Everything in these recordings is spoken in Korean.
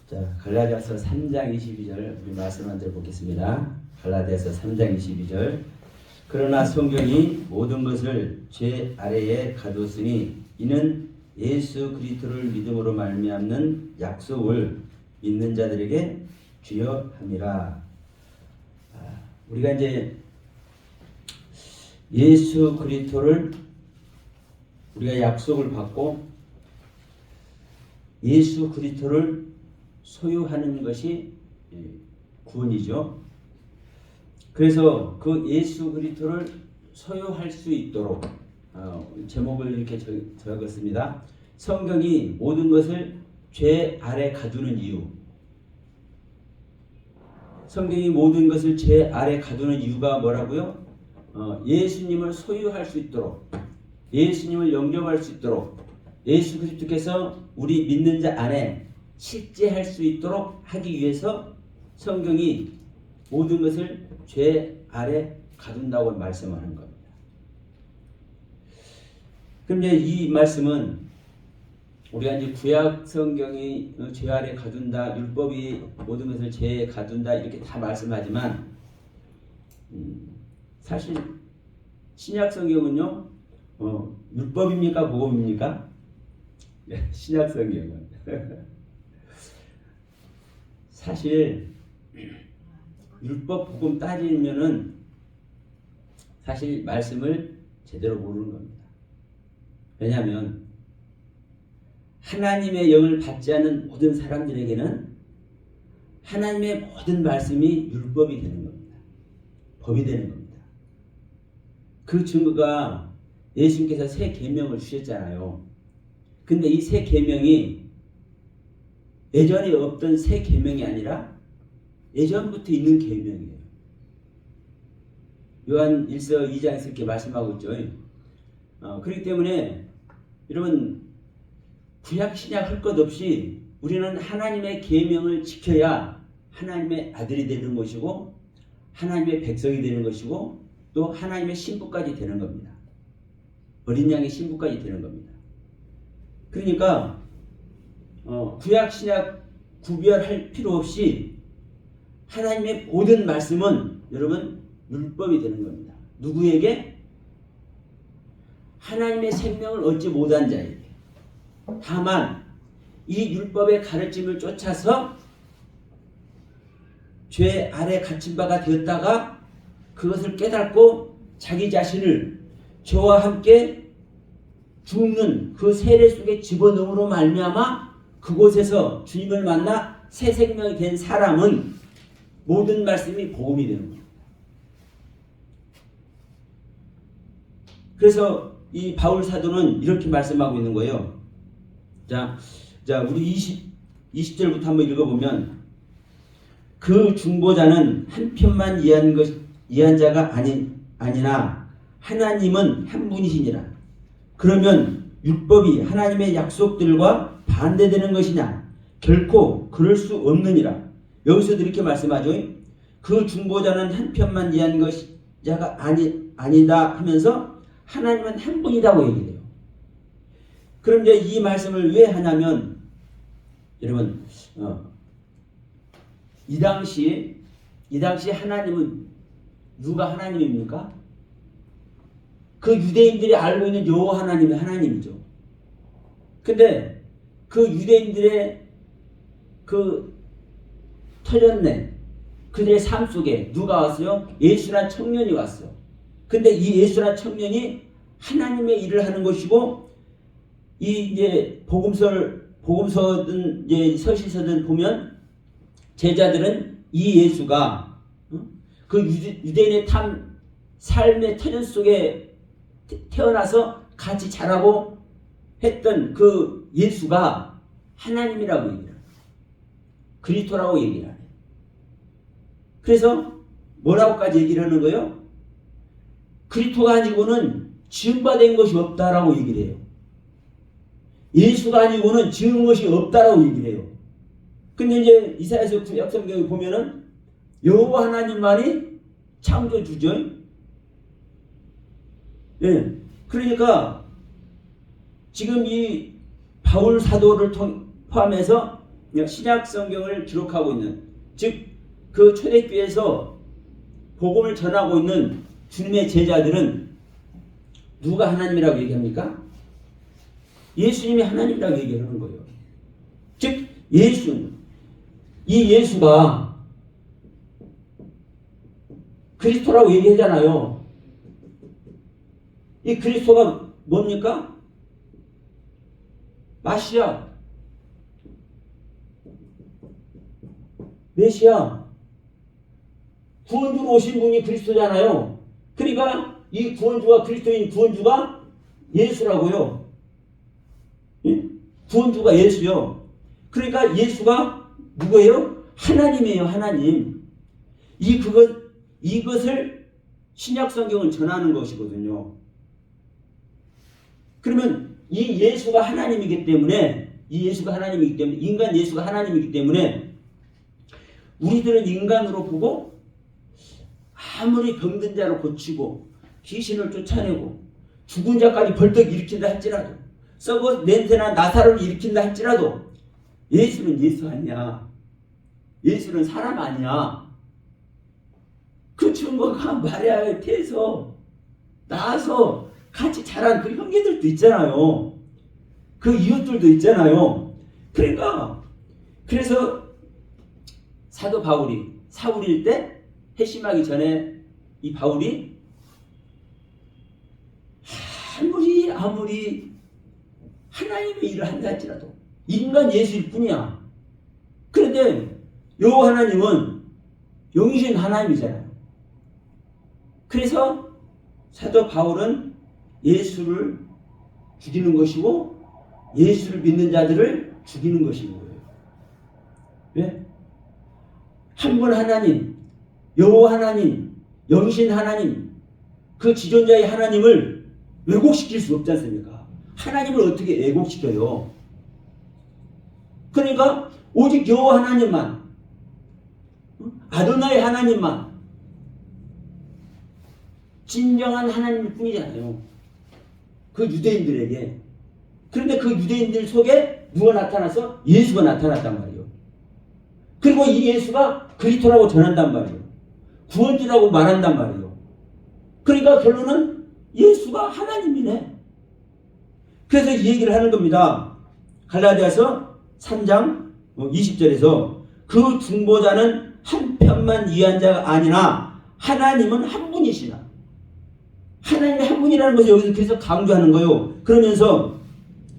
자, 갈라디아서 3장 22절 우리 말씀 한 절 보겠습니다. 갈라디아서 3장 22절. 그러나 성경이 모든 것을 죄 아래에 가두었으니 이는 예수 그리스도를 믿음으로 말미암는 약속을 믿는 자들에게 주여 함이라. 우리가 이제 예수 그리스도를 우리가 약속을 받고 예수 그리스도를 소유하는 것이 구원이죠. 그래서 그 예수 그리스도를 소유할 수 있도록 제목을 이렇게 적었습니다. 성경이 모든 것을 죄 아래 가두는 이유. 성경이 모든 것을 죄 아래 가두는 이유가 뭐라고요? 예수님을 소유할 수 있도록, 예수님을 영접할 수 있도록, 예수 그리스도께서 우리 믿는 자 안에 실제할 수 있도록 하기 위해서 성경이 모든 것을 죄 아래 가둔다고 말씀하는 겁니다. 그럼 이제 이 말씀은 우리가 이제 구약 성경이 죄 아래 가둔다, 율법이 모든 것을 죄에 가둔다 이렇게 다 말씀하지만 사실 신약 성경은요 율법입니까 복음입니까? 신약 성경은 사실 율법 복음 따지면은 사실 말씀을 제대로 모르는 겁니다. 왜냐하면 하나님의 영을 받지 않는 모든 사람들에게는 하나님의 모든 말씀이 율법이 되는 겁니다. 법이 되는 겁니다. 그 증거가 예수님께서 새 계명을 주셨잖아요. 근데 이 새 계명이 예전에 없던 새 계명이 아니라 예전부터 있는 계명이에요. 요한 1서 2장에서 이렇게 말씀하고 있죠. 그렇기 때문에 여러분 구약 신약 할 것 없이 우리는 하나님의 계명을 지켜야 하나님의 아들이 되는 것이고 하나님의 백성이 되는 것이고 또 하나님의 신부까지 되는 겁니다. 어린 양의 신부까지 되는 겁니다. 그러니까 구약 신약 구별할 필요 없이 하나님의 모든 말씀은 여러분 율법이 되는 겁니다. 누구에게? 하나님의 생명을 얻지 못한 자에게. 다만 이 율법의 가르침을 쫓아서 죄 아래 갇힌 바가 되었다가 그것을 깨닫고 자기 자신을 저와 함께 죽는 그 세례 속에 집어넣음으로 말미암아 그곳에서 주님을 만나 새 생명이 된 사람은 모든 말씀이 복음이 되는 겁니다. 그래서 이 바울 사도는 이렇게 말씀하고 있는 거예요. 자 우리 20절부터 한번 읽어보면 그 중보자는 한편만 이해한 자가 아니나 하나님은 한 분이시니라. 그러면 율법이 하나님의 약속들과 반대되는 것이냐? 결코 그럴 수 없느니라. 여기서도 이렇게 말씀하죠. 그 중보자는 한편만 이해한 자가 아니다 하면서 하나님은 한 분이라고 얘기해요. 그럼 이제 이 말씀을 왜 하냐면 여러분 이 당시 하나님은 누가 하나님입니까? 그 유대인들이 알고 있는 여호와 하나님이 하나님이죠. 근데 그 유대인들의 그 터전내 그들의 삶 속에 누가 왔어요? 예수란 청년이 왔어. 근데 이 예수란 청년이 하나님의 일을 하는 것이고 이 이제 복음서든 이제 서신서든 보면 제자들은 이 예수가 그 유대인의 삶의 터전 속에 태어나서 같이 자라고 했던 그 예수가 하나님이라고 얘기를 해요. 그리스도라고 얘기를 해요. 그래서 뭐라고까지 얘기를 하는 거예요? 그리스도가 아니고는 지음받은 것이 없다라고 얘기를 해요. 예수가 아니고는 지은 것이 없다라고 얘기를 해요. 근데 이제 이사야서 구약 성경에 보면은 여호와 하나님만이 창조주죠. 예. 그러니까 지금 이 바울 사도를 포함해서 신약 성경을 기록하고 있는, 즉 그 초대교회에서 복음을 전하고 있는 주님의 제자들은 누가 하나님이라고 얘기합니까? 예수님이 하나님이라고 얘기하는 거예요. 즉 이 예수가 그리스도라고 얘기하잖아요. 이 그리스도가 뭡니까? 마시아, 메시아, 구원주로 오신 분이 그리스도잖아요. 그러니까 이 구원주가, 그리스도인 구원주가 예수라고요. 예? 구원주가 예수요. 그러니까 예수가 누구예요? 하나님이에요. 하나님. 이것을 신약 성경은 전하는 것이거든요. 그러면 이 예수가 하나님이기 때문에, 인간 예수가 하나님이기 때문에 우리들은 인간으로 보고 아무리 병든 자를 고치고 귀신을 쫓아내고 죽은 자까지 벌떡 일으킨다 할지라도, 썩어 냄새나 나사를 일으킨다 할지라도 예수는 예수 아니야. 예수는 사람 아니야. 그 증거가 마리아의 태에서 나와서 같이 자란 그 형제들도 있잖아요. 그 이웃들도 있잖아요. 그래서 사도 바울이 사울일 때 회심하기 전에 이 바울이 아무리 하나님의 일을 한다 할지라도 인간 예수일 뿐이야. 그런데 요 하나님은 영이신 하나님이잖아요. 그래서 사도 바울은 예수를 죽이는 것이고 예수를 믿는 자들을 죽이는 것인 거예요. 왜? 한 분 하나님, 여호와 하나님, 영이신 하나님, 그 지존자의 하나님을 왜곡시킬 수 없지 않습니까? 하나님을 어떻게 왜곡시켜요? 그러니까 오직 여호와 하나님만, 아도나의 하나님만 진정한 하나님일 뿐이잖아요. 그 유대인들에게. 그런데 그 유대인들 속에 누가 나타나서? 예수가 나타났단 말이에요. 그리고 이 예수가 그리스도라고 전한단 말이에요. 구원주라고 말한단 말이에요. 그러니까 결론은 예수가 하나님이네. 그래서 이 얘기를 하는 겁니다. 갈라디아서 3장 20절에서 그 중보자는 한편만 위한 자가 아니나 하나님은 한 분이시나. 하나님이 한 분이라는 것을 여기서 계속 강조하는 거예요.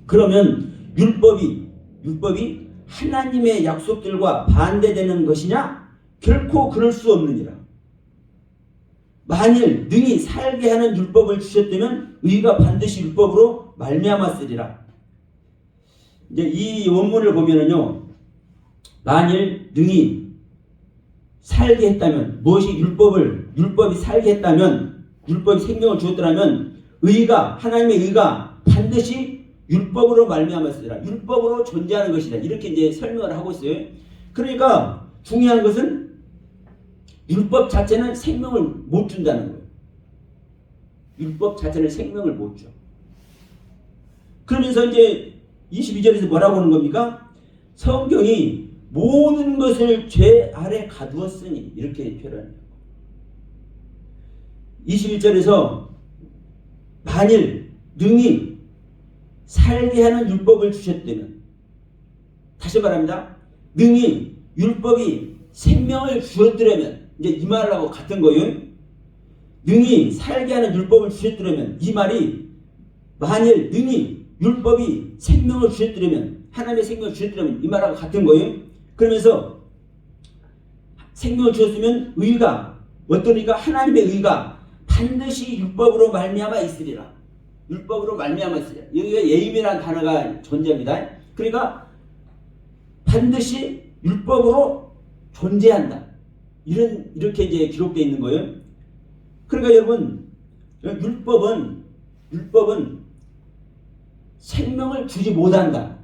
그러면 율법이 하나님의 약속들과 반대되는 것이냐? 결코 그럴 수 없느니라. 만일 능히 살게 하는 율법을 주셨다면 의가 반드시 율법으로 말미암았으리라. 이제 이 원문을 보면은요, 만일 능히 살게 했다면, 무엇이 율법이 살게 했다면, 율법이 생명을 주었더라면 하나님의 의가 반드시 율법으로 말미암았으리라. 율법으로 존재하는 것이다. 이렇게 이제 설명을 하고 있어요. 그러니까 중요한 것은 율법 자체는 생명을 못 준다는 거예요. 율법 자체는 생명을 못 줘. 그러면서 이제 22절에서 뭐라고 하는 겁니까? 성경이 모든 것을 죄 아래 가두었으니, 이렇게 표현합니다. 21절에서 만일 능히 살게 하는 율법을 주셨다면, 다시 말합니다. 능히 율법이 생명을 주었더라면, 이제 이 말하고 같은 거예요. 능히 살게 하는 율법을 주셨더라면, 이 말이 만일 능히 율법이 생명을 주셨더라면, 하나님의 생명을 주셨더라면, 이 말하고 같은 거예요. 그러면서 생명을 주셨으면 의가 어떠니까? 하나님의 의가 반드시 율법으로 말미암아 있으리라. 율법으로 말미암아 있으리라. 여기가 예임이라는 단어가 존재합니다. 그러니까 반드시 율법으로 존재한다. 이렇게 이제 기록되어 있는 거예요. 그러니까 여러분, 율법은 생명을 주지 못한다.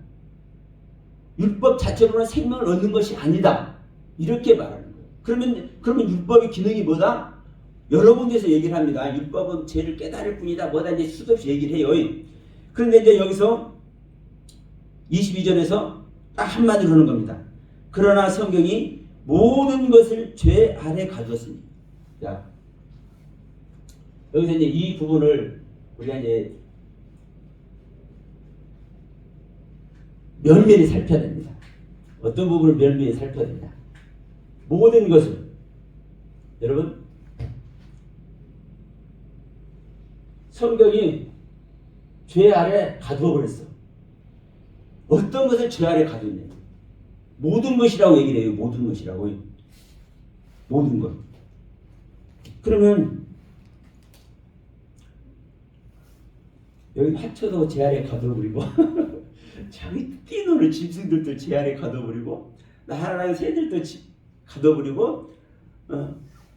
율법 자체로는 생명을 얻는 것이 아니다. 이렇게 말하는 거예요. 그러면 율법의 기능이 뭐다? 여러 군데서 얘기를 합니다. 율법은 죄를 깨달을 뿐이다. 뭐다 이제 수도 없이 얘기를 해요. 그런데 이제 여기서 22절에서 딱 한마디로 하는 겁니다. 그러나 성경이 모든 것을 죄 아래 가두었으니. 자, 여기서 이제 이 부분을 우리가 이제 면밀히 살펴야 됩니다. 어떤 부분을 면밀히 살펴야 된다. 모든 것을. 여러분, 성경이 죄 아래 가두어 버렸어. 어떤 것을 죄 아래 가두었냐. 모든 것이라고 얘기를 해요. 모든 것이라고. 모든 것. 그러면 여기 화초도 제 아래 가둬버리고 자기 뛰노는 짐승들도 제 아래 가둬버리고 나라는 새들도 가둬버리고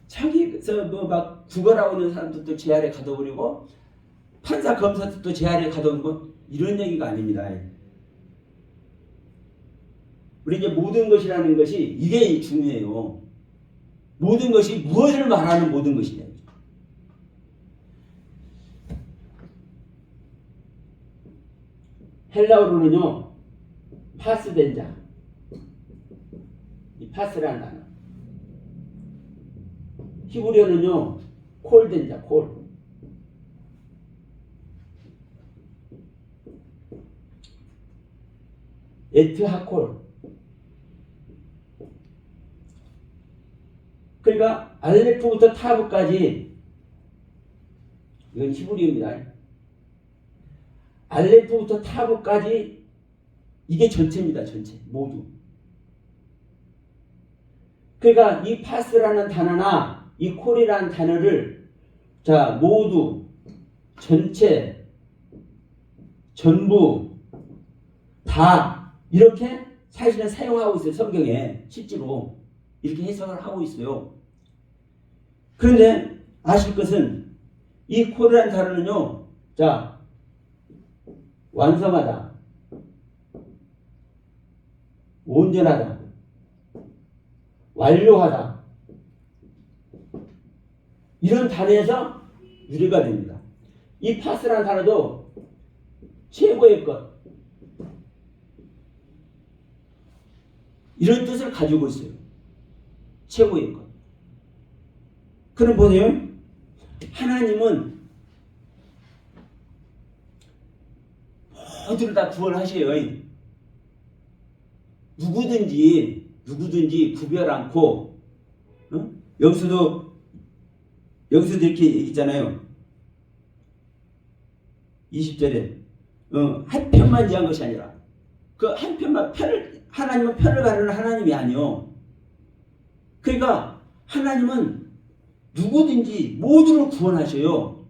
자기서 뭐 막 구걸하고 있는 사람들도 제 아래 가둬버리고 판사 검사들도 제 아래 가둬버리고 이런 얘기가 아닙니다. 우리 이제 모든 것이라는 것이 이게 중요해요. 모든 것이 무엇을 말하는 모든 것이냐. 헬라어로는요, 파스된자. 이 파스라는 단어. 히브리어는요, 콜된자, 콜. 에트하콜. 그러니까 알레프부터 타브까지 이건 히브리어입니다. 알레프부터 타브까지 이게 전체입니다. 전체 모두. 그러니까 이 파스라는 단어나 이 콜이라는 단어를 자 모두 전체 전부 다 이렇게 사실은 사용하고 있어요. 성경에 실제로 이렇게 해석을 하고 있어요. 그런데 아실 것은 이 콜이라는 단어는요. 자 완성하다, 온전하다, 완료하다 이런 단어에서 유래가 됩니다. 이 파스라는 단어도 최고의 것 이런 뜻을 가지고 있어요. 최고의 것. 그럼 보세요. 하나님은 모두를 다 구원하셔요. 누구든지 구별 않고 여기서도 이렇게 있잖아요. 20절에 한 편만 이해한 것이 아니라 그 한 편만 하나님은 편을 가르는 하나님이 아니요. 그러니까 하나님은 누구든지 모두를 구원하셔요.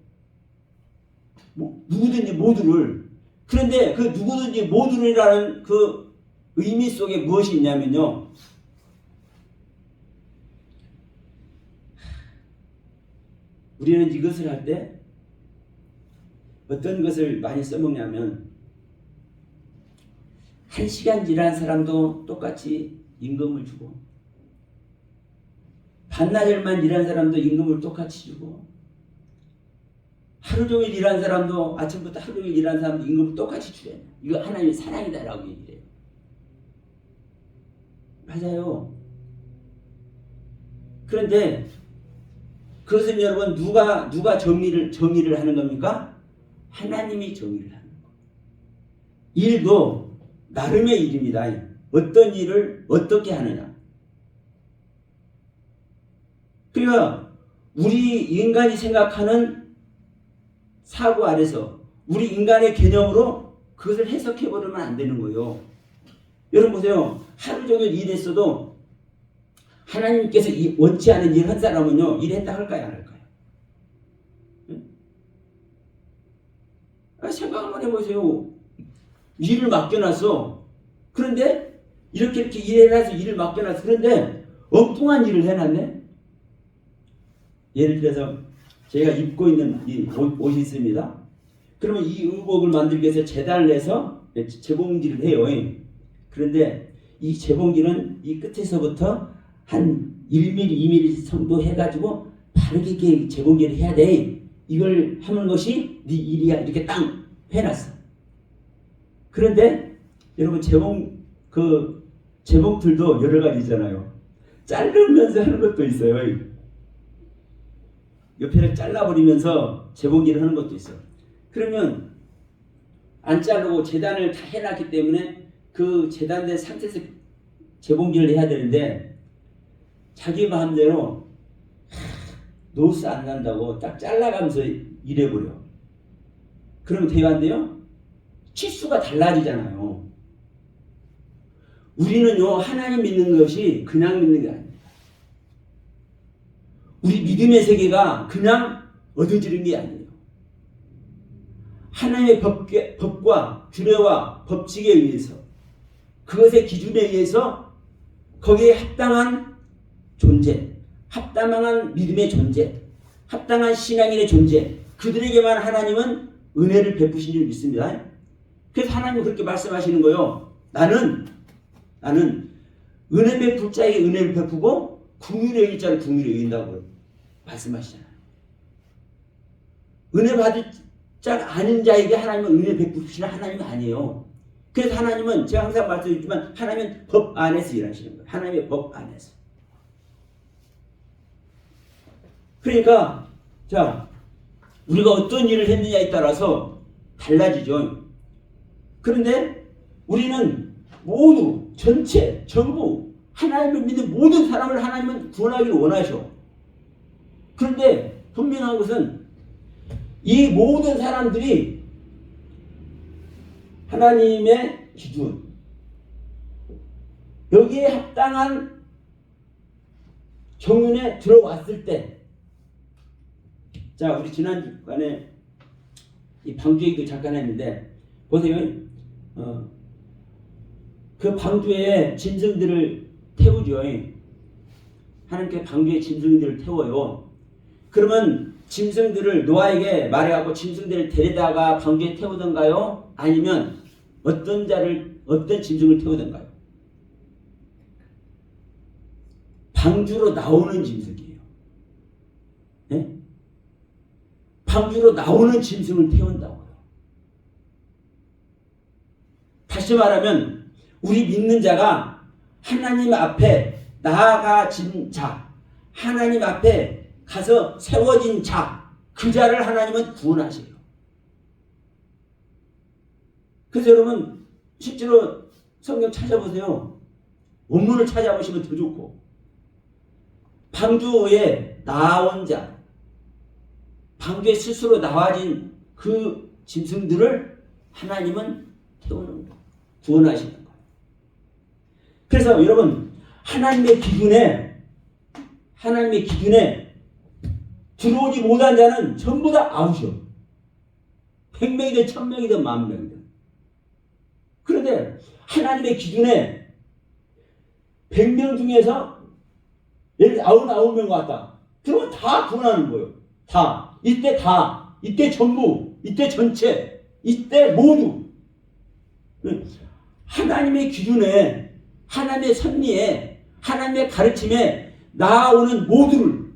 누구든지 모두를. 그런데 그 누구든지 모두라는 그 의미 속에 무엇이 있냐면요. 우리는 이것을 할 때 어떤 것을 많이 써먹냐면 1시간 일한 사람도 똑같이 임금을 주고 반나절만 일한 사람도 임금을 똑같이 주고 하루 종일 일한 사람도 아침부터 하루 종일 일한 사람도 임금을 똑같이 주래. 이거 하나님의 사랑이다라고 얘기를 해요. 맞아요. 그런데 그것은 여러분 누가 정의를 하는 겁니까? 하나님이 정의를 하는 거예요. 일도 나름의 일입니다. 어떤 일을 어떻게 하느냐. 그러니까 우리 인간이 생각하는 사고 아래서 우리 인간의 개념으로 그것을 해석해버리면 안 되는 거예요. 여러분 보세요. 하루 종일 일했어도 하나님께서 원치 않은 일을 한 사람은요. 일했다 할까요? 안 할까요? 생각 한번 해보세요. 일을 맡겨놨어. 그런데 이렇게 일해놔서 일을 맡겨놨어. 그런데 엉뚱한 일을 해놨네. 예를 들어서 제가 입고 있는 이 옷이 있습니다. 그러면 이 의복을 만들기 위해서 재단을 내서 재봉질을 해요. 그런데 이 재봉질은 이 끝에서부터 한 1mm, 2mm 정도 해가지고 바르게 이렇게 재봉질을 해야 돼. 이걸 하는 것이 네 일이야. 이렇게 딱 해놨어. 그런데 여러분 그 제목들도 여러 가지잖아요. 자르면서 하는 것도 있어요. 옆에를 잘라버리면서 재봉질을 하는 것도 있어요. 그러면 안 자르고 재단을 다 해놨기 때문에 그 재단된 상태에서 재봉질을 해야 되는데 자기 마음대로 노스 안 난다고 딱 잘라가면서 일해버려. 그러면 돼요, 안 돼요? 치수가 달라지잖아요. 우리는요, 하나님 믿는 것이 그냥 믿는 게 아닙니다. 우리 믿음의 세계가 그냥 얻어지는 게 아니에요. 하나님의 법과 규례와 법칙에 의해서, 그것의 기준에 의해서 거기에 합당한 존재, 합당한 믿음의 존재, 합당한 신앙인의 존재, 그들에게만 하나님은 은혜를 베푸신 줄 믿습니다. 그래서 하나님은 그렇게 말씀하시는 거예요. 나는 은혜 베풀 자에게 은혜를 베푸고 긍휼히 여길 자를 긍휼히 여긴다고 말씀하시잖아요. 은혜 받을 자가 아닌 자에게 하나님은 은혜 베푸시는 하나님은 아니에요. 그래서 하나님은 제가 항상 말씀드리지만 하나님은 법 안에서 일하시는 거예요. 하나님의 법 안에서. 그러니까 자, 우리가 어떤 일을 했느냐에 따라서 달라지죠. 그런데 우리는 모두 전체 전부 하나님을 믿는 모든 사람을 하나님은 구원하기를 원하셔. 그런데 분명한 것은 이 모든 사람들이 하나님의 기준, 여기에 합당한 경륜에 들어왔을 때, 자, 우리 지난주간에 이 방주 얘기도 잠깐 했는데 보세요. 그 방주에 짐승들을 태우죠. 하나님께 방주에 짐승들을 태워요. 그러면 짐승들을 노아에게 말해갖고 짐승들을 데려다가 방주에 태우던가요? 아니면 어떤 짐승을 태우던가요? 방주로 나오는 짐승이에요. 네? 방주로 나오는 짐승을 태운다고요. 다시 말하면 우리 믿는 자가 하나님 앞에 나아가진 자, 하나님 앞에 가서 세워진 자, 그 자를 하나님은 구원하세요. 그래서 여러분 실제로 성경 찾아보세요. 원문을 찾아보시면 더 좋고, 방주에 나온 자, 방주에 스스로 나와진 그 짐승들을 하나님은 태우는 거예요. 구원하시는 거예요. 그래서 여러분 하나님의 기준에 들어오지 못한 자는 전부 다 아웃이요. 100명이든 1000명이든 10,000명이든. 그런데 하나님의 기준에 100명 중에서 예를 들어 99명 왔다. 그러면 다 구원하는 거예요. 다. 이때 전부, 이때 전체, 이때 모두. 하나님의 기준에, 하나님의 섭리에, 하나님의 가르침에 나아오는 모두를,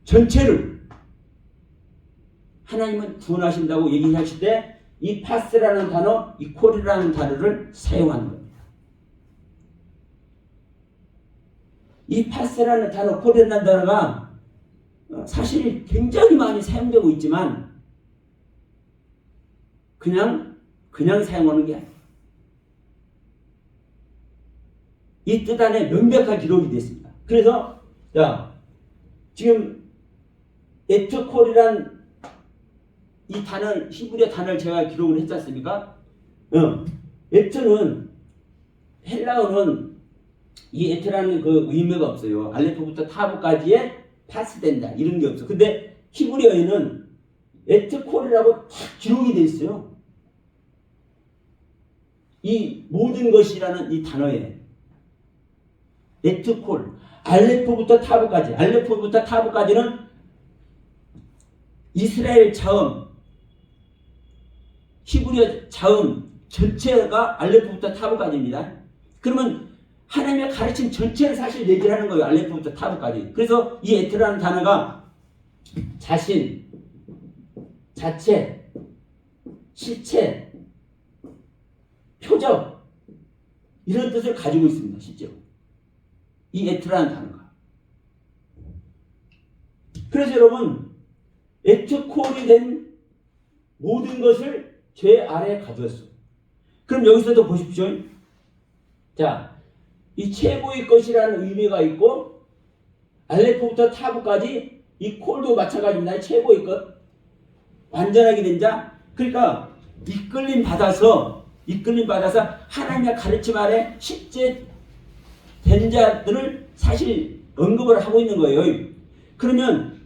전체를 하나님은 구원하신다고 얘기하실 때 이 파스라는 단어, 이 콜이라는 단어를 사용하는 겁니다. 이 파스라는 단어, 콜이라는 단어가 사실 굉장히 많이 사용되고 있지만 그냥 사용하는 게 아니에요. 이 뜻 안에 명백한 기록이 됐습니다. 그래서 지금 에트콜이란 이 단어, 히브리어 단어를 제가 기록을 했지 않습니까? 에트는, 헬라어는 이 에트라는 그 의미가 없어요. 알레프부터 타브까지에 파스된다 이런 게 없어. 근데 히브리어에는 에트콜이라고 딱 기록이 돼 있어요. 이 모든 것이라는 이 단어에 에트콜, 알레프부터 타브까지는 이스라엘 자음, 히브리어 자음 전체가 알레프부터 타브까지입니다. 그러면 하나님의 가르침 전체를 사실 얘기를 하는 거예요. 알레프부터 타브까지. 그래서 이 에트라는 단어가 자신, 자체, 실체, 표적, 이런 뜻을 가지고 있습니다. 실제로 이 에트라는 단어가. 그래서 여러분 에트콜이 된 모든 것을 죄 아래에 가두었어. 그럼 여기서도 보십시오. 자, 이 최고의 것이라는 의미가 있고 알레프부터 타브까지 이 콜도 마찬가지입니다. 최고의 것, 완전하게 된 자. 그러니까 이끌림 받아서 하나님의 가르침 아래 실제 된 자들을 사실 언급을 하고 있는 거예요. 그러면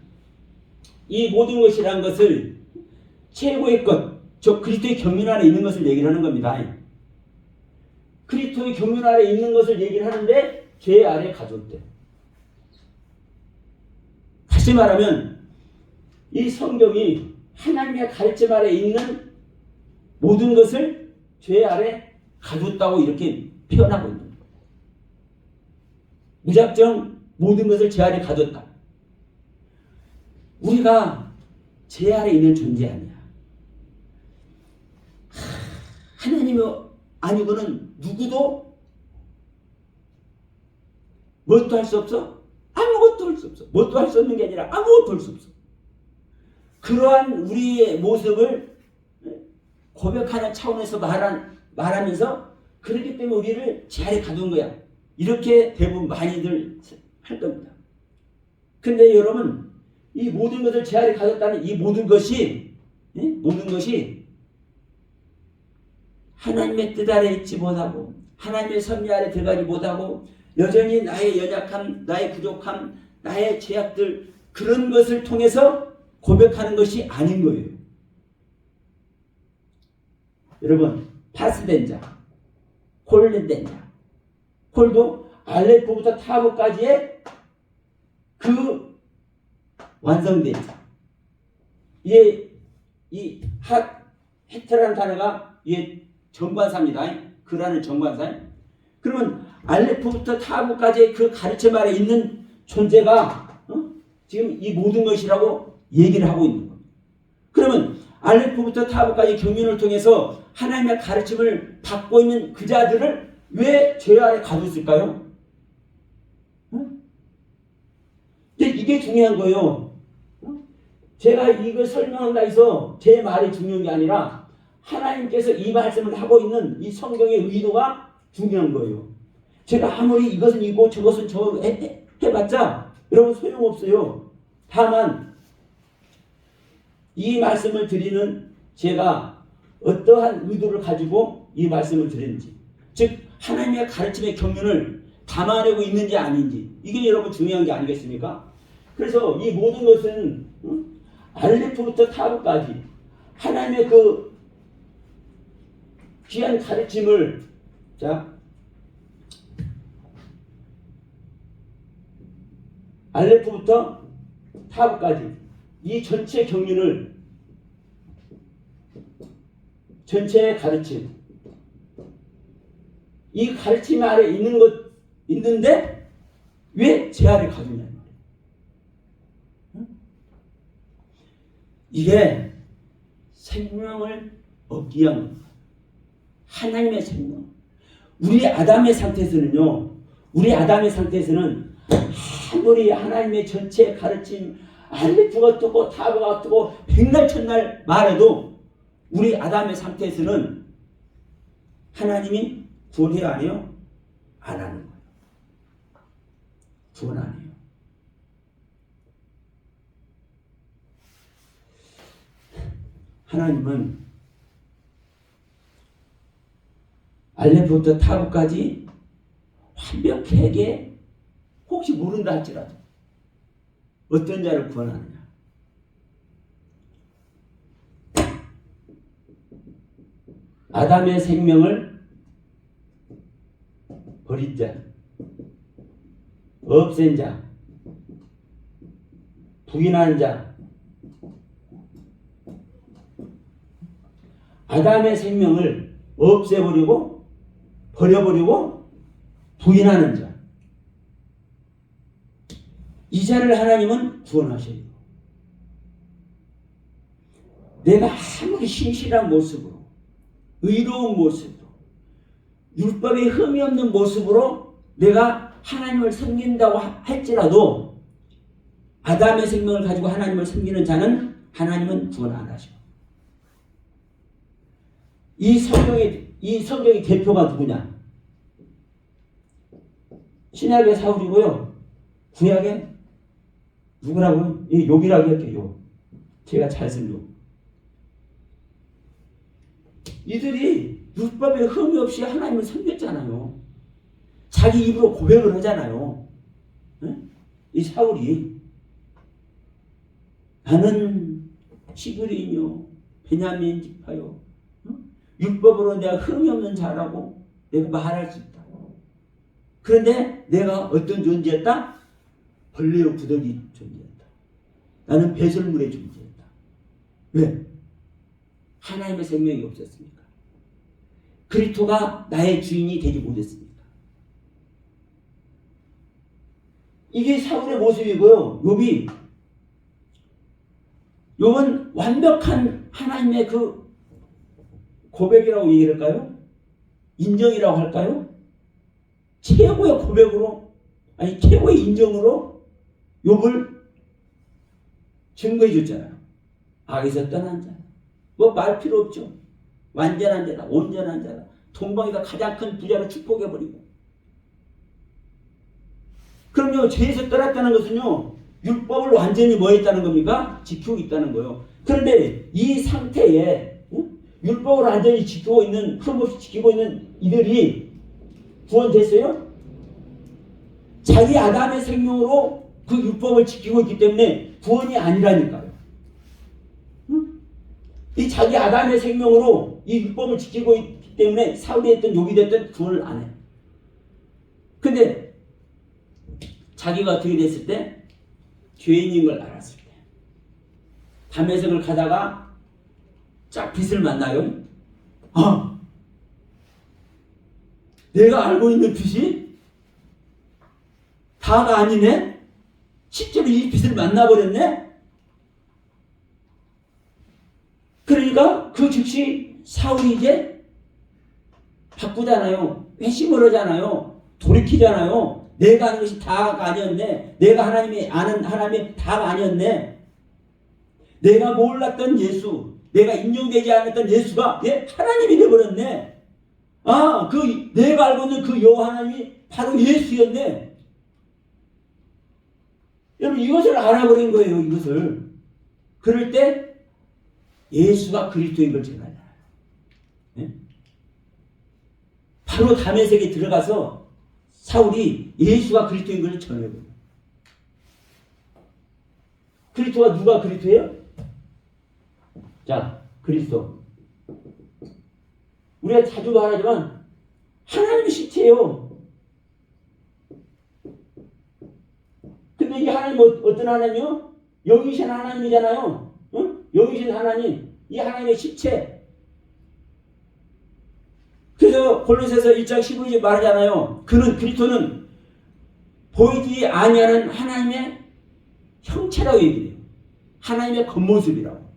이 모든 것이라는 것을 최고의 것, 저 그리스도의 경륜 아래 있는 것을 얘기를 하는 겁니다. 그리스도의 경륜 아래 있는 것을 얘기를 하는데 죄 아래 가뒀대. 다시 말하면 이 성경이 하나님의 가르침 아래 있는 모든 것을 죄 아래 가뒀다고 이렇게 표현하고 있는 거예요. 무작정 모든 것을 죄 아래 가뒀다. 우리가 죄 아래 있는 존재 아니야. 하나님이 아니고는 누구도 뭣도 할 수 없어? 아무것도 할 수 없어. 뭣도 할 수 없는 게 아니라 아무것도 할 수 없어. 그러한 우리의 모습을 고백하는 차원에서 말하면서 그렇기 때문에 우리를 죄 아래 가둔 거야. 이렇게 대부분 많이들 할 겁니다. 근데 여러분 이 모든 것을 죄 아래 가뒀다는 이 모든 것이 하나님의 뜻 아래 있지 못하고 하나님의 섭리 아래 들어가지 못하고 여전히 나의 연약함, 나의 부족함, 나의 죄악들 그런 것을 통해서 고백하는 것이 아닌 거예요. 여러분 파스된 자, 콜된 자, 콜도 알레프부터 타브까지의 그 완성된 자. 이 헤트라는 단어가 정관사입니다. 그라는 정관사. 그러면 알레프부터 타브까지의 그 가르침 아래 있는 존재가 지금 이 모든 것이라고 얘기를 하고 있는 겁니다. 그러면 알레프부터 타브까지 경륜을 통해서 하나님의 가르침을 받고 있는 그 자들을 왜 죄 아래 가뒀을까요? 이게 중요한 거예요. 제가 이걸 설명한다 해서 제 말이 중요한 게 아니라 하나님께서 이 말씀을 하고 있는 이 성경의 의도가 중요한 거예요. 제가 아무리 이것은 이고 저것은 저 해봤자 여러분 소용없어요. 다만 이 말씀을 드리는 제가 어떠한 의도를 가지고 이 말씀을 드리는지, 즉 하나님의 가르침의 경륜을 담아내고 있는지 아닌지, 이게 여러분 중요한 게 아니겠습니까? 그래서 이 모든 것은 알레프부터 타브까지 하나님의 그 귀한 가르침을 알레프부터 타브까지 이 전체 경륜을, 전체의 가르침, 이 가르침 아래 있는데 왜 제 아래 가두냐는 말이에요. 이게 생명을 얻기 위한 하나님의 생명. 우리 아담의 상태에서는 아무리 하나님의 전체 가르침 알레프가 어떻고 타브가 어떻고 백날 천날 말해도 우리 아담의 상태에서는 하나님이 구원해야 안 해요? 안 하는 거예요. 구원 안 해요. 하나님은 알레프부터 타브까지 완벽하게 혹시 모른다 할지라도 어떤 자를 구원하느냐. 아담의 생명을 버린 자, 없앤 자, 부인한 자, 아담의 생명을 없애버리고 버려버리고 부인하는 자, 이 자를 하나님은 구원하셔요. 내가 아무리 신실한 모습으로 의로운 모습으로 율법에 흠이 없는 모습으로 내가 하나님을 섬긴다고 할지라도 아담의 생명을 가지고 하나님을 섬기는 자는 하나님은 구원 안 하셔. 이 성경의 대표가 누구냐? 신약의 사울이고요. 구약의 누구라고요? 이 욥이라고 할게요. 욥. 제가 잘 쓴 욥. 이들이 율법에 흠이 없이 하나님을 섬겼잖아요. 자기 입으로 고백을 하잖아요. 응? 이 사울이 나는 시브리이며 베냐민 지파요. 응? 율법으로 내가 흠이 없는 자라고 내가 말할 수 있다. 그런데 내가 어떤 존재였다? 벌레의 구더기 존재였다. 나는 배설물의 존재였다. 왜? 하나님의 생명이 없었습니까? 그리스도가 나의 주인이 되지 못했습니까? 이게 사울의 모습이고요. 욥은 완벽한 하나님의 그 고백이라고 얘기할까요? 인정이라고 할까요? 최고의 고백으로, 아니 최고의 인정으로 욥을 증거해 줬잖아요. 악에서 떠난 자. 뭐 말 필요 없죠. 완전한 자다, 온전한 자다. 동방에서 가장 큰 부자로 축복해버리고. 그럼요, 죄에서 떠났다는 것은요, 율법을 완전히 뭐 했다는 겁니까? 지키고 있다는 거예요. 그런데 이 상태에 율법을 완전히 지키고 있는, 흠없이 지키고 있는 이들이 구원됐어요? 자기 아담의 생명으로 그 율법을 지키고 있기 때문에 구원이 아니라니까요. 이 자기 아담의 생명으로 이 율법을 지키고 있기 때문에 사울이 됐든 욥이 됐든 구원을 안 해요. 근데 자기가 어떻게 됐을 때? 죄인인 걸 알았을 때. 담에색을 가다가 짝 빛을 만나요. 내가 알고 있는 빛이 다가 아니네? 실제로 이 빛을 만나버렸네? 그러니까 그 즉시 사울이 이제 바꾸잖아요. 회심을 하잖아요. 돌이키잖아요. 내가 아는 것이 다가 아니었네. 내가 하나님이 아는 하나님이 다가 아니었네. 내가 몰랐던 예수, 내가 인용되지 않았던 예수가 하나님이 되어버렸네. 내가 알고 있는 그 여호와 하나님이 바로 예수였네. 여러분, 이것을 알아버린 거예요. 이것을. 그럴 때 예수가 그리스도인 걸 제가 알아요. 네? 바로 다메섹에 들어가서 사울이 예수가 그리스도인 걸 전해버려요. 그리스도가 누가 그리스도예요? 자, 그리스도. 우리가 자주 말하지만 하나님의 실체예요. 근데 이 하나님은 어떤 하나님이요? 영이신 하나님이잖아요. 응? 영이신 하나님, 이 하나님의 실체. 그래서 골로새서 1장 15절에 말하잖아요. 그리스도는 보이지 아니하는 하나님의 형체라고 얘기해요. 하나님의 겉모습이라고.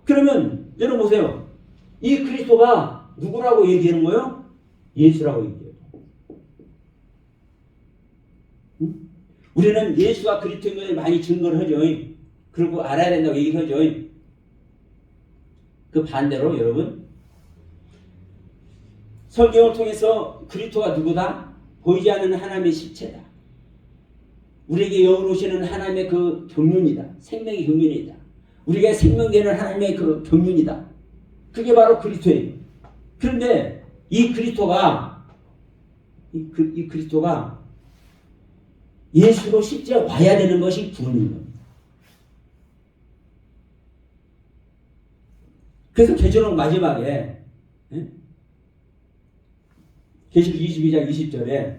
그러면 여러분 보세요. 이 그리스도가 누구라고 얘기하는 거예요? 예수라고 얘기해요. 응? 우리는 예수가 그리스도인 것에 많이 증거를 하죠. 그리고 알아야 된다고 얘기하죠. 그 반대로 여러분, 성경을 통해서 그리스도가 누구다? 보이지 않는 하나님의 실체다. 우리에게 영으로 오시는 하나님의 그 경륜이다. 생명의 경륜이다. 우리가 생명되는 하나님의 그 경륜이다. 그게 바로 그리스도예요. 그런데 이 그리스도가 예수로 실제 와야 되는 것이 구원인 겁니다. 그래서 계시록 마지막에 계시록 22장 20절에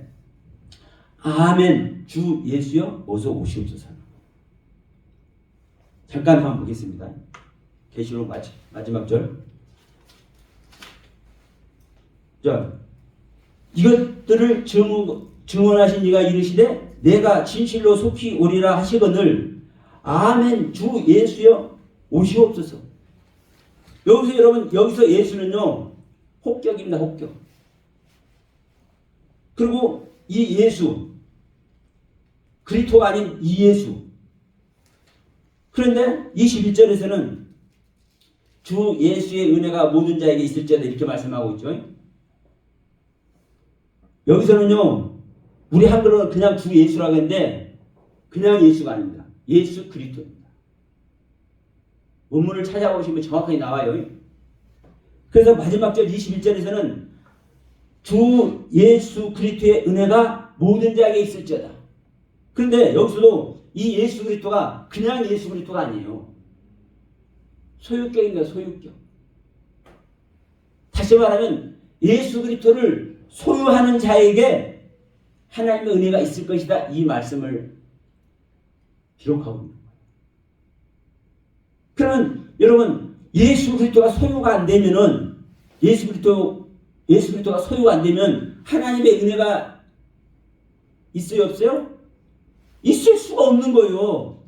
아멘 주 예수여 어서 오시옵소서. 잠깐 한번 보겠습니다. 계시록 마지막 절. 자, 이것들을 증언하신 이가 이르시되 내가 진실로 속히 오리라 하시거늘 아멘 주 예수여 오시옵소서. 여기서 여러분, 여기서 예수는요 혹격입니다. 혹격. 그리고 이 예수, 그리스도가 아닌 이 예수. 그런데 21절에서는 주 예수의 은혜가 모든 자에게 있을지어다 이렇게 말씀하고 있죠. 여기서는요, 우리 한글로는 그냥 주 예수라고 했는데 그냥 예수가 아닙니다. 예수 그리스도입니다. 원문을 찾아보시면 정확하게 나와요. 그래서 마지막 절 21절에서는 주 예수 그리스도의 은혜가 모든 자에게 있을지어다. 그런데 여기서도 이 예수 그리스도가 그냥 예수 그리스도가 아니에요. 소유격입니다. 소유격. 다시 말하면 예수 그리스도를 소유하는 자에게 하나님의 은혜가 있을 것이다. 이 말씀을 기록하고 있는 거예요. 그러면 여러분 예수 그리스도가 소유가 안 되면은 예수 그리스도가 소유가 안 되면 하나님의 은혜가 있어요, 없어요? 있을 수가 없는 거예요.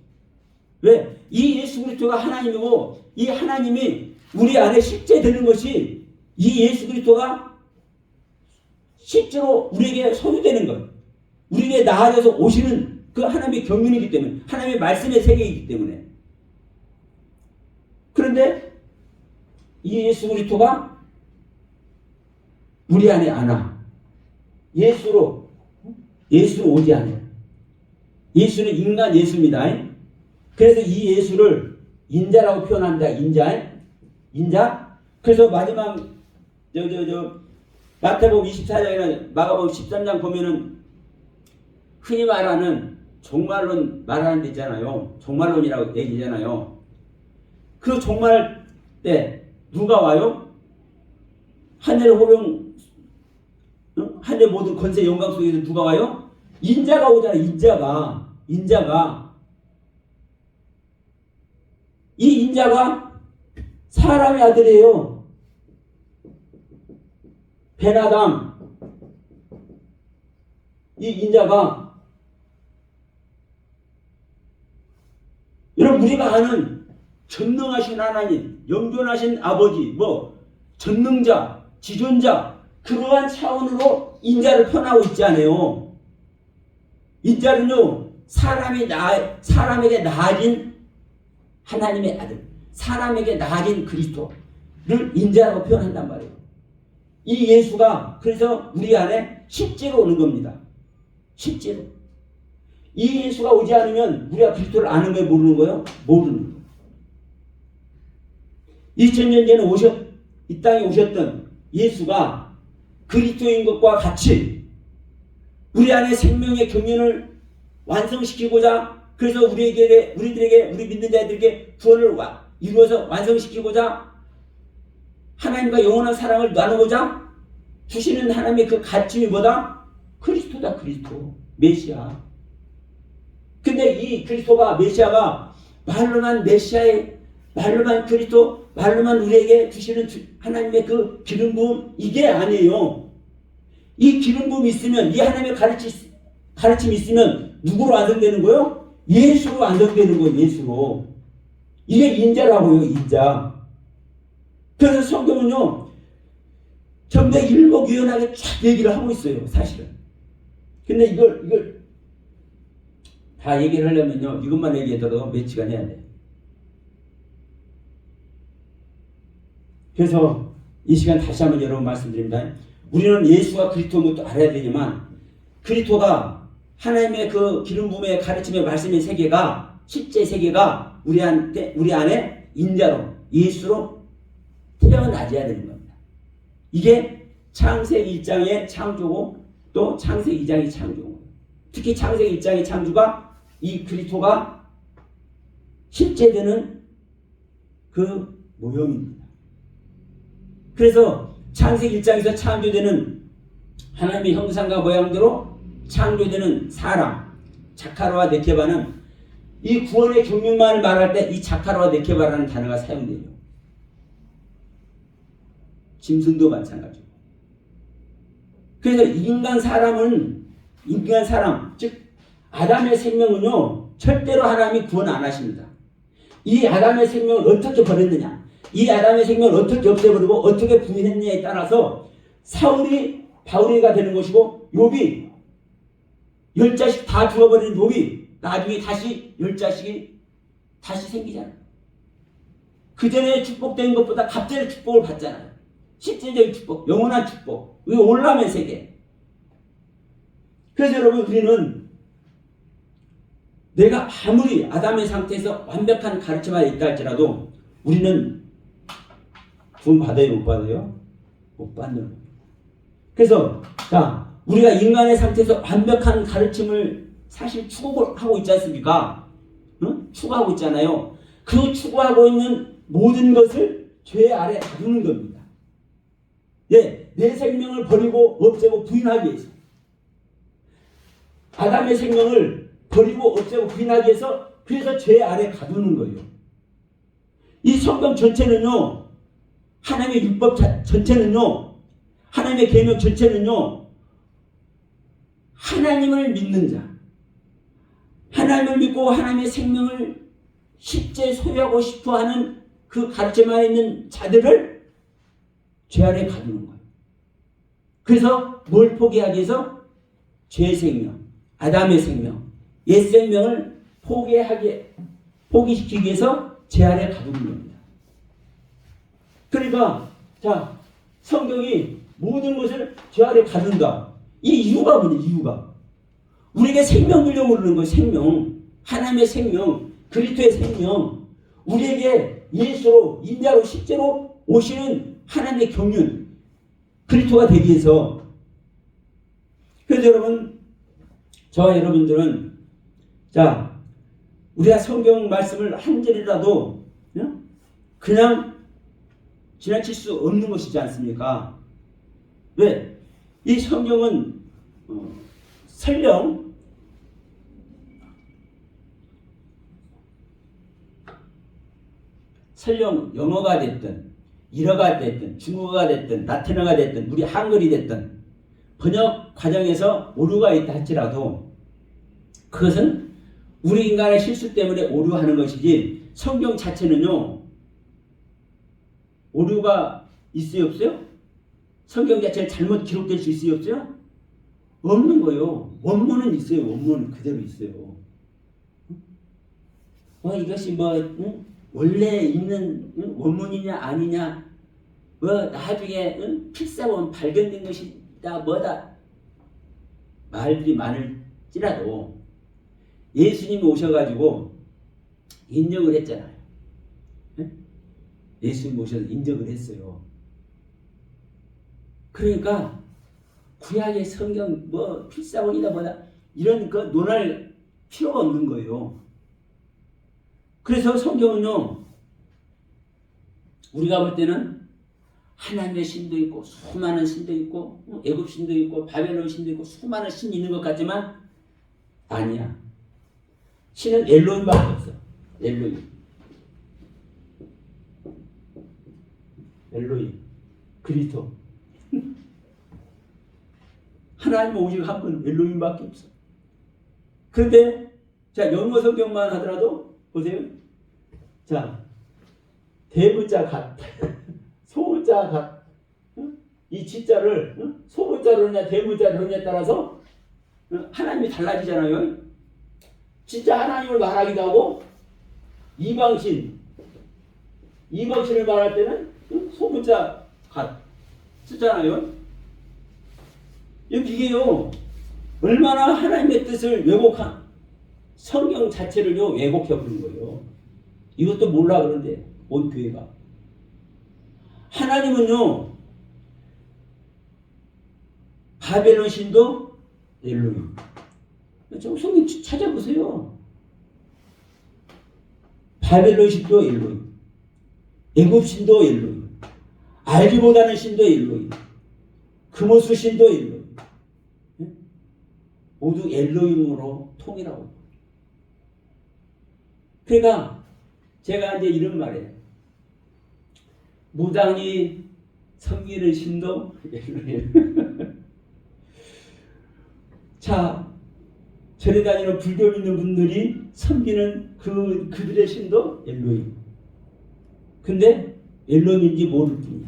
왜? 이 예수 그리스도가 하나님이고 이 하나님이 우리 안에 실제 되는 것이 이 예수 그리스도가 실제로 우리에게 소유되는 것, 우리에게 나아져서 오시는 그 하나님의 경륜이기 때문에, 하나님의 말씀의 세계이기 때문에. 그런데 이 예수 그리스도가 우리 안에 안 와. 예수로 오지 않아요. 예수는 인간 예수입니다. 그래서 이 예수를 인자라고 표현합니다. 인자. 그래서 마지막 마태복음 24장이나 마가복음 13장 보면은 흔히 말하는 종말론 말하는 데 있잖아요. 종말론이라고 얘기잖아요. 그 종말 때 누가 와요? 하늘 호령, 하늘 모든 권세 영광 속에서 누가 와요? 인자가 오잖아요. 인자가. 이 인자가 사람의 아들이에요. 베나담. 이 인자가 여러분 우리가 아는 전능하신 하나님, 영존하신 아버지, 전능자, 지존자 그러한 차원으로 인자를 표현하고 있지 않아요. 인자는요 사람에게 나아진 하나님의 아들, 사람에게 나아진 그리스도를 인자라고 표현한단 말이에요. 이 예수가 그래서 우리 안에 실제로 오는 겁니다. 실제로. 이 예수가 오지 않으면 우리가 그리스도를 아는 거예요? 모르는 거예요? 모르는 거예요. 2000년 전에 이 땅에 오셨던 예수가 그리스도인 것과 같이 우리 안에 생명의 경륜을 완성시키고자 그래서 우리들에게 우리 믿는 자들에게 구원을 이루어서 완성시키고자 하나님과 영원한 사랑을 나누고자 주시는 하나님의 그 가침이 뭐다? 그리스도다. 그리스도 메시아. 근데 이 그리스도가 메시아가 말로만 메시아의 말로만 그리스도 말로만 우리에게 주시는 하나님의 그 기름 부음 이게 아니에요. 이 기름 부음이 있으면 이 하나님의 가르침이 있으면 누구로 완성되는 거예요? 예수로 완성되는 거예요. 예수로. 이게 인자라고요. 인자. 그래서 성경은요 전부 다 일목요연하게 쫙 얘기를 하고 있어요. 사실은. 근데 이걸 다 얘기를 하려면요 이것만 얘기해도 몇 시간 해야 돼요. 그래서 이 시간 다시 한번 여러분 말씀드립니다. 우리는 예수가 그리스도인 것도 알아야 되지만 그리스도가 하나님의 그 기름 부음의 가르침의 말씀의 세계가 실제 세계가 우리 안에 인자로 예수로 태어나줘야 되는 겁니다. 이게 창세기 1장의 창조고 또 창세기 2장의 창조고 특히 창세기 1장의 창조가 이 그리스도가 실제 되는 그 모형입니다. 그래서 창세기 1장에서 창조되는 하나님의 형상과 모양대로 창조되는 사람 자카르와 네케바는 이 구원의 경륜만을 말할 때 이 자카르와 네케바라는 단어가 사용돼요. 짐승도 마찬가지고. 그래서 인간 사람 즉 아담의 생명은요 절대로 하나님이 구원 안 하십니다. 이 아담의 생명을 어떻게 버렸느냐? 이 아담의 생명을 어떻게 없애버리고 어떻게 부인했냐에 따라서 사울이 바울이가 되는 것이고, 욥이 10자식 다 죽어버린 욥이 나중에 다시 10자식이 다시 생기잖아요. 그 전에 축복된 것보다 갑자기 축복을 받잖아요. 실질적인 축복, 영원한 축복, 이 올라면 세계. 그래서 여러분, 우리는 내가 아무리 아담의 상태에서 완벽한 가르침에 있다 할지라도 우리는 구원 받아요, 못 받아요? 못 받는 거예요. 그래서 자, 우리가 인간의 상태에서 완벽한 가르침을 사실 추구하고 있지 않습니까? 응? 추구하고 있잖아요. 그 추구하고 있는 모든 것을 죄 아래 다루는 겁니다. 예, 내 생명을 버리고 없애고 부인하기 위해서, 아담의 생명을 버리고 없애고 부인하기 위해서, 그래서 죄 아래 가두는 거예요. 이 성경 전체는요, 하나님의 율법 전체는요, 하나님의 계명 전체는요, 하나님을 믿는 자, 하나님을 믿고 하나님의 생명을 실제 소유하고 싶어하는 그 가르침에 있는 자들을 죄 아래 가두는 거예요. 그래서 뭘 포기하기 위해서? 죄의 생명, 아담의 생명, 옛 생명을 포기시키기 위해서 죄 아래 가두는 겁니다. 그러니까 자, 성경이 모든 것을 죄 아래 가둔다. 이 이유가 뭐냐? 이유가 우리에게 생명 주려고 그러는 거예요. 생명, 하나님의 생명, 그리스도의 생명, 우리에게 예수로 인자로 실제로 오시는 하나님의 경륜, 그리스도가 되기 위해서. 그래서 여러분, 저와 여러분들은 자, 우리가 성경 말씀을 한 절이라도 그냥 지나칠 수 없는 것이지 않습니까? 왜? 이 성경은 설령 영어가 됐든 일어가 됐든 중국어가 됐든 라틴어가 됐든 우리 한글이 됐든 번역 과정에서 오류가 있다 할지라도 그것은 우리 인간의 실수 때문에 오류하는 것이지, 성경 자체는요 오류가 있어요, 없어요? 성경 자체는 잘못 기록될 수 있어요, 없어요? 없는 거예요. 원문은 있어요. 원문은 그대로 있어요. 이것이 원래 있는 원문이냐 아니냐, 나중에 필사본 발견된 것이다 뭐다 말들이 많을지라도 예수님이 오셔가지고 인정을 했잖아요. 예수님이 오셔서 인정을 했어요. 그러니까 구약의 성경 필사본이다 뭐다 이런 거 논할 필요가 없는 거예요. 그래서 성경은요, 우리가 볼 때는 하나님의 신도 있고 수많은 신도 있고 애굽 신도 있고 바벨론 신도 있고 수많은 신이 있는 것 같지만 아니야. 신은 엘로힘밖에 없어. 엘로힘 그리스도. 하나님은 오직 한 분, 엘로힘밖에 없어. 그런데 자, 영어 성경만 하더라도 보세요. 자, 대문자 갓, 소문자 갓, 이 지자를 소문자로 하냐 대문자로 하냐에 따라서 하나님이 달라지잖아요. 진짜 하나님을 말하기도 하고 이방신을 말할 때는 소문자 갓 쓰잖아요. 이게요, 얼마나 하나님의 뜻을 왜곡한, 성경 자체를요 왜곡해버린 거예요. 이것도 몰라 그런데 온 교회가. 하나님은요 바벨론 신도 엘로힘. 좀 성경 찾아보세요. 바벨론 신도 엘로힘, 애굽 신도 엘로힘, 알기보다는 신도 엘로힘, 금오수 신도 엘로힘. 모두 엘로힘으로 통일하고. 그러니까 제가 이제 이런 말이에요. 무당이 섬기는 신도 엘로힘. 자, 절에 다니는 불교 믿는 분들이 섬기는 그들의 신도 엘로힘. 근데 엘롬인지 모를 뿐이야.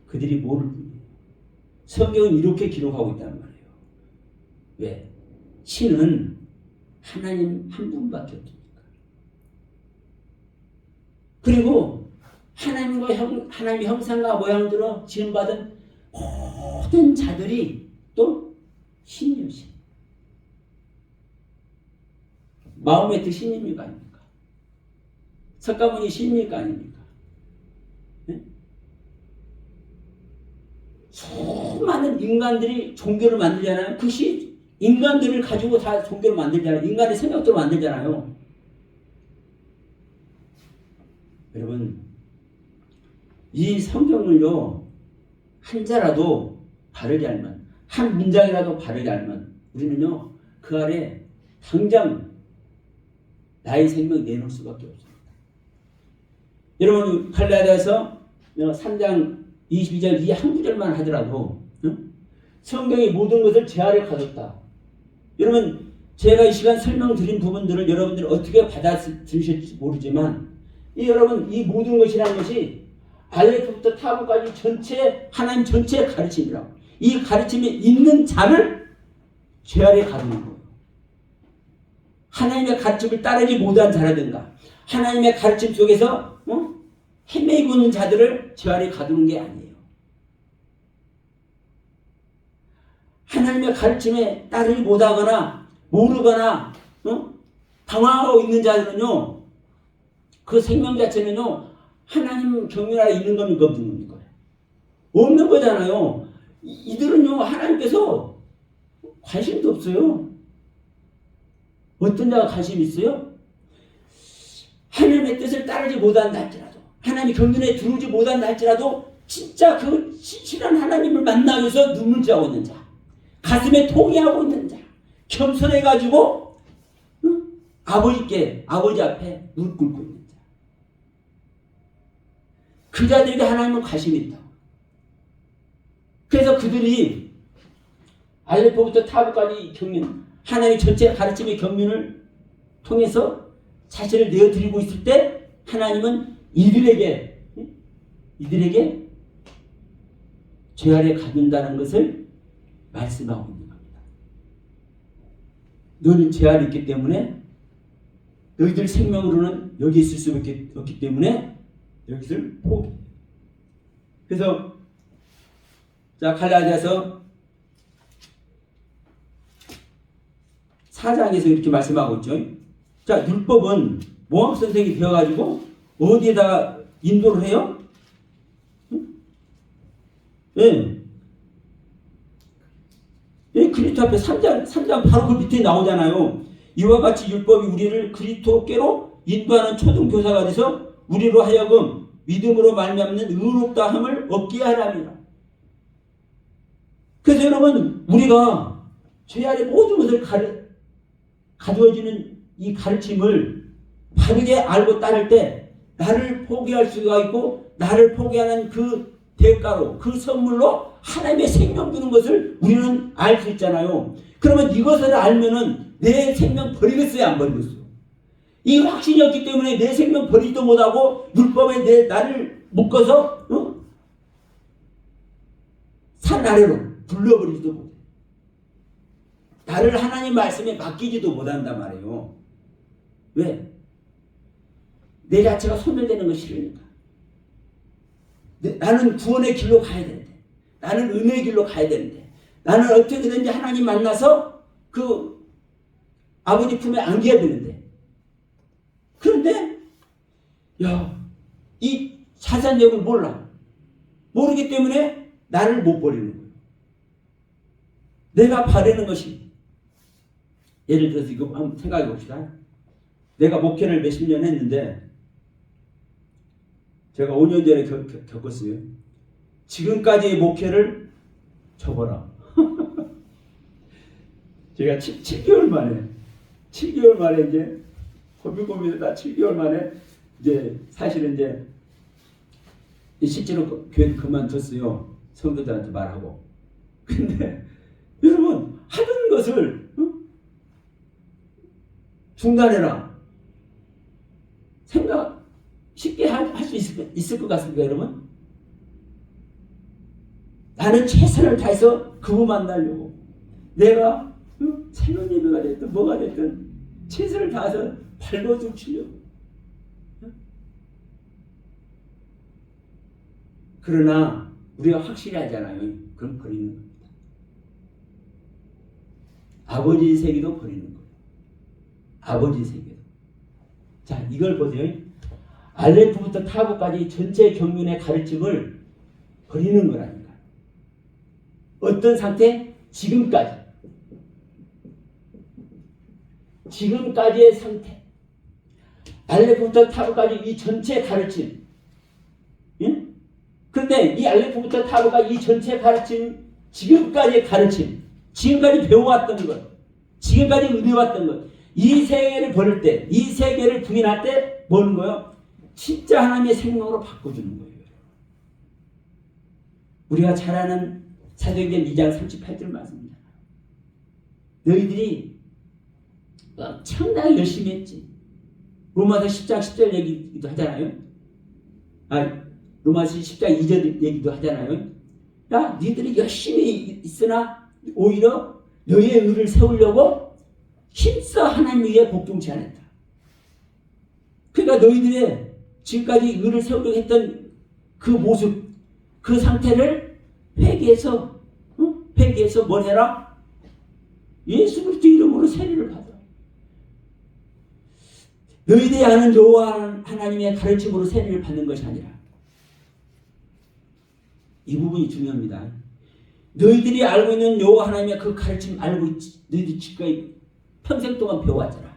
그들이 모를 뿐이에요. 성경은 이렇게 기록하고 있단 말이에요. 왜? 신은 하나님 한 분밖에 없으니까. 그리고 하나님의 형상과 모양대로 지음받은 모든 자들이 또 신이요, 신. 마호메트 신입니까 아닙니까? 석가모니 신입니까 아닙니까? 네? 수많은 인간들이 종교를 만들잖아요. 그것이 인간들을 가지고 다 종교를 만들잖아요. 인간의 생각대로 만들잖아요. 여러분, 이 성경을요, 한자라도 바르게 알면, 한 문장이라도 바르게 알면, 우리는요, 그 아래 당장 나의 생명 내놓을 수밖에 없습니다. 여러분, 갈라디아서 3장 22절 이 한 구절만 하더라도, 성경이 모든 것을 제 아래 가졌다. 여러분, 제가 이 시간 설명드린 부분들을 여러분들이 어떻게 받아들이실지 모르지만, 여러분, 이 모든 것이라는 것이 알레프부터 타부까지 전체, 하나님 전체의 가르침이라고. 이 가르침에 있는 자를 죄 아래 가두는 거예요. 하나님의 가르침을 따르지 못한 자라든가, 하나님의 가르침 속에서 헤매고 있는 자들을 죄 아래 가두는 게 아니에요. 하나님의 가르침에 따르지 못하거나 모르거나 당황하고 있는 자들은요, 그 생명 자체는요, 하나님 경륜 아래 있는 겁니까 없는 겁니까? 없는 거잖아요. 이들은요, 하나님께서 관심도 없어요. 어떤 자가 관심이 있어요? 하나님의 뜻을 따르지 못한다 할지라도, 하나님의 경륜에 들어오지 못한다 할지라도, 진짜 그 실한 하나님을 만나기 위해서 눈물지하고 있는 자, 가슴에 통해하고 있는 자, 겸손해가지고 아버지 앞에 무릎 꿇고 있는 자, 그 자들에게 하나님은 관심이 있다. 그래서 그들이 알레포부터 타부까지 경륜, 하나님의 전체 가르침의 경륜을 통해서 자신을 내어드리고 있을 때, 하나님은 이들에게 죄 아래 가둔다는 것을 말씀하고 있는 겁니다. 너는 죄 아래 있기 때문에, 너희들 생명으로는 여기 있을 수밖에 없기 때문에 여기를 포기. 그래서 자, 갈라디아서 4장에서 이렇게 말씀하고 있죠. 자, 율법은 모함 선생이 되어가지고 어디에다가 인도를 해요? 예. 예, 그리스도 앞에 3장 바로 그 밑에 나오잖아요. 이와 같이 율법이 우리를 그리스도께로 인도하는 초등교사가 돼서 우리로 하여금 믿음으로 말미암는 의롭다 함을 얻게 하라니라. 그래서 여러분, 우리가 죄 아래 모든 것을 가져지는 이 가르침을 바르게 알고 따를 때, 나를 포기할 수가 있고, 나를 포기하는 그 대가로, 그 선물로 하나님의 생명 주는 것을 우리는 알 수 있잖아요. 그러면 이것을 알면은 내 생명 버리겠어요, 안 버리겠어요? 이 확신이 없기 때문에 내 생명 버리지도 못하고 율법에 나를 묶어서 산 아래로 불러버리지도 못해. 나를 하나님 말씀에 맡기지도 못한단 말이에요. 왜? 내 자체가 소멸되는 것이 싫으니까. 나는 구원의 길로 가야 되는데, 나는 은혜의 길로 가야 되는데, 나는 어떻게든지 하나님 만나서 그 아버지 품에 안겨야 되는데, 그런데 이 사산력을 모르기 때문에 나를 못 버리는 거예요. 내가 바라는 것이, 예를 들어서 이거 한번 생각해 봅시다. 내가 목회를 몇십 년 했는데, 제가 5년 전에 겪었어요. 지금까지의 목회를 접어라. 제가 7개월 만에 이제 고민고민하다 7개월 만에 이제 사실은 이제 실제로 교회 그만뒀어요. 성도들한테 말하고. 근데 여러분, 하던 것을 중단해라. 생각 쉽게 할 수 있을까? 있을 것 같습니까, 여러분? 나는 최선을 다해서 그분 만나려고 내가 새로운 예배가 됐든 뭐가 됐든 최선을 다해서 발버둥 치려고. 그러나 우리가 확실히 하잖아요. 그럼 버리는 겁니다. 아버지 세계도 버리는 거예요. 아버지 세계도. 자, 이걸 보세요. 알레프부터 타브까지 전체 경륜의 가르침을 버리는 거라니까. 어떤 상태? 지금까지. 지금까지의 상태. 알레프부터 타브까지 이 전체 가르침. 응? 그런데 이 알레프부터 타브가 이 전체 가르침, 지금까지의 가르침, 지금까지 배워왔던 것, 지금까지 은혜왔던 것, 이 세계를 버릴 때, 이 세계를 부인할 때 뭐는 거예요? 진짜 하나님의 생명으로 바꿔주는 거예요. 우리가 잘 아는 사도행전 2장 38절 말씀입니다. 너희들이 엄청나게 열심히 했지. 로마서 10장 10절 얘기도 하잖아요. 로마서 10장 2절 얘기도 하잖아요. 야, 너희들이 열심히 있으나 오히려 너희의 의를 세우려고 힘써 하나님 위에 복종치 않았다. 그러니까 너희들의 지금까지 의를 세우려고 했던 그 모습, 그 상태를 회개해서 뭘 해라? 예수 그리스도 이름으로 세례를 받아. 너희들이 아는 여호와 하나님의 가르침으로 세례를 받는 것이 아니라, 이 부분이 중요합니다. 너희들이 알고 있는 여호와 하나님의 그 가르침 알고 있지. 너희들이 지금까지 평생 동안 배워왔잖아.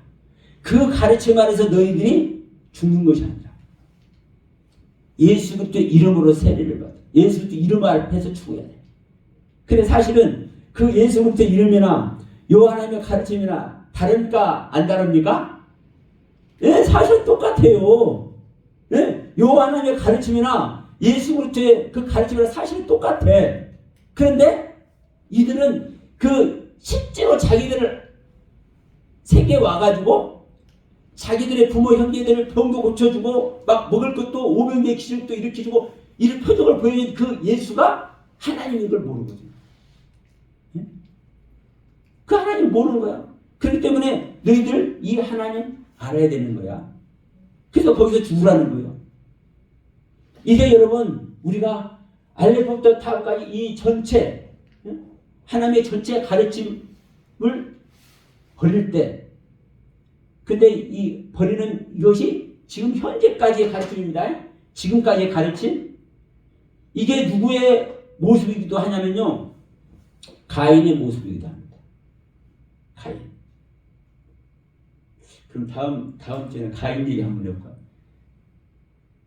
그 가르침 안에서 너희들이 죽는 것이 아니라 예수 그리스도 이름으로 세례를 받아. 예수 그리스도 이름 앞에서 죽어야 돼. 근데 사실은 그 예수 그리스도 이름이나 여호와 하나님의 가르침이나 다릅니까? 안 다릅니까? 예, 사실 똑같아요. 예? 여호와 하나님의 가르침이나 예수 그리스도의 그 가르침이랑 사실은 똑같아. 그런데 이들은 그 실제로 자기들을 세계에 와가지고 자기들의 부모 형제들을 병도 고쳐주고 막 먹을 것도 오병이의 기적도 일으켜주고 이런 표적을 보여준 그 예수가 하나님인 걸 모르거든요. 예? 그 하나님 모르는 거야. 그렇기 때문에 너희들 이 하나님 알아야 되는 거야. 그래서 거기서 죽으라는 거예요. 이게 여러분 우리가 알레프부터 타브까지 이 전체 하나님의 전체 가르침을 버릴 때, 근데 이 버리는 이것이 지금 현재까지의 가르침입니다. 지금까지의 가르침. 이게 누구의 모습이기도 하냐면요, 가인의 모습이기도 합니다. 가인. 그럼 다음 주에는 가인 얘기 한번 해볼까요?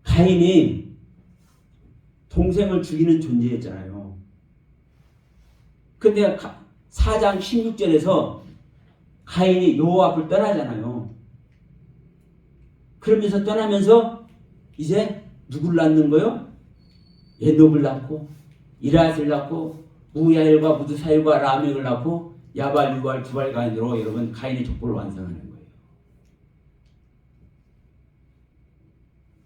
가인이 동생을 죽이는 존재였잖아요. 근데 4장 16절에서 가인이 여호와 앞을 떠나잖아요. 그러면서 떠나면서 이제 누굴 낳는 거요? 에녹을 낳고 이라스를 낳고 우야엘과 무드사엘과 라멕을 낳고 야발, 유발, 두발 가인으로 여러분 가인의 족보를 완성하는 거예요.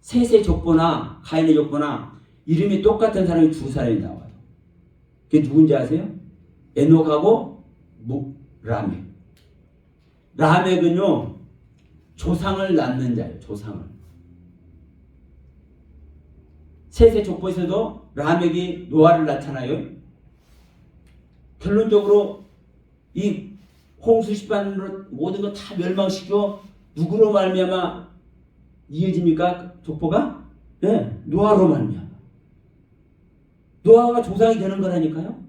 셋의 족보나 가인의 족보나 이름이 똑같은 사람이 두 사람이 나와요. 그게 누군지 아세요? 에녹하고 라멕. 라멕은요, 조상을 낳는 자예요. 조상을. 셋의 족보에서도 라멕이 노아를 낳잖아요. 결론적으로 이 홍수 심판으로 모든 거 다 멸망시켜 누구로 말미암아 이어집니까? 족보가? 네, 노아로 말미암아. 노아가 조상이 되는 거라니까요.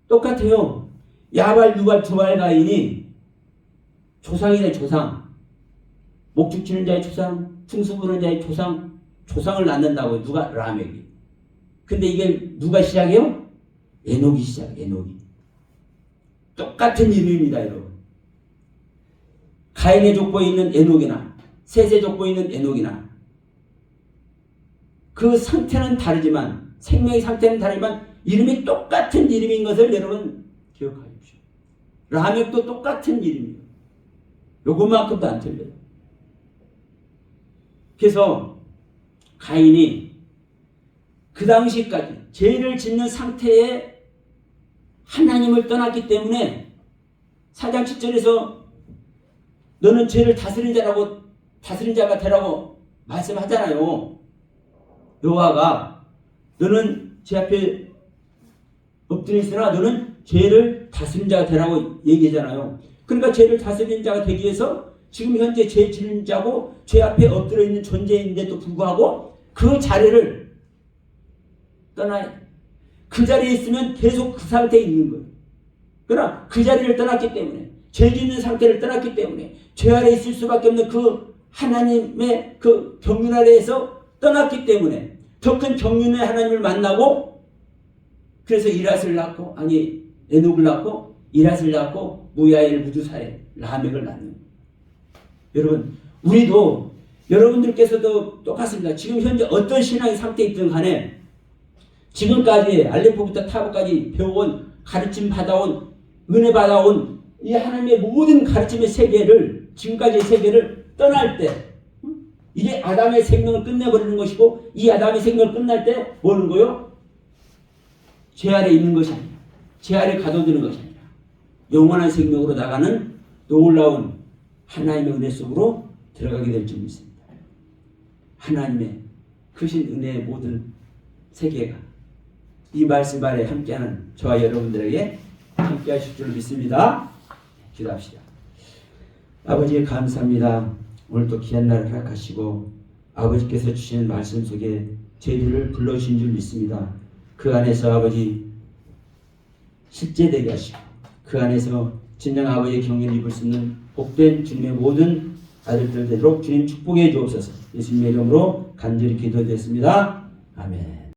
똑같아요. 야발, 유발, 두발 가인이 조상이네, 조상. 목축 치는 자의 조상, 풍수 부는 자의 조상, 조상을 낳는다고요. 누가? 라멕이. 근데 이게 누가 시작해요? 에녹이 시작해요. 에녹이. 똑같은 이름입니다, 여러분. 가인의 족보에 있는 에녹이나 셋의 족보에 있는 에녹이나 그 상태는 다르지만, 생명의 상태는 다르지만 이름이 똑같은 이름인 것을 여러분 기억하십시오. 라멕도 똑같은 이름이에요. 요것만큼도 안 틀려요. 그래서 가인이 그 당시까지 죄를 짓는 상태에 하나님을 떠났기 때문에 4장 7절에서 너는 죄를 다스린 자가 되라고 말씀하잖아요. 여호와가 너는 제 앞에 엎드려 있으나 너는 죄를 다스린 자가 되라고 얘기하잖아요. 그러니까 죄를 다스린 자가 되기 위해서 지금 현재 죄 짓는 자고 죄 앞에 엎드려 있는 존재인데도 불구하고 그 자리를 떠나야 돼. 그 자리에 있으면 계속 그 상태에 있는 거예요. 그러나 그 자리를 떠났기 때문에 죄 짓는 상태를 떠났기 때문에 죄 아래 있을 수밖에 없는 그 하나님의 그 경륜 아래에서 떠났기 때문에 더 큰 경륜의 하나님을 만나고 그래서 에녹을 낳고 이랏을 낳고 무야엘 무두사엘 라멕을 낳는 거예요. 여러분 우리도 여러분들께서도 똑같습니다. 지금 현재 어떤 신앙의 상태에 있든 간에 지금까지 알레포부터 타보까지 배워온 가르침 받아온 은혜 받아온 이 하나님의 모든 가르침의 세계를 지금까지의 세계를 떠날 때 이게 아담의 생명을 끝내버리는 것이고 이 아담의 생명을 끝날 때 뭐는 거요? 죄 아래 있는 것이 아니라 죄 아래 가둬두는 것이 아니라 영원한 생명으로 나가는 놀라운 하나님의 은혜 속으로 들어가게 될 줄 믿습니다. 하나님의 크신 은혜의 모든 세계가 이 말씀 아래 함께하는 저와 여러분들에게 함께 하실 줄 믿습니다. 기도합시다. 아버지 감사합니다. 오늘도 귀한 날을 허락하시고 아버지께서 주시는 말씀 속에 저희들을 불러주신 줄 믿습니다. 그 안에서 아버지 실제되게 하시고 그 안에서 진정 아버지의 경륜을 입을 수 있는 복된 주님의 모든 아들들 되도록 주님 축복해 주옵소서. 예수님의 이름으로 간절히 기도드렸습니다. 아멘.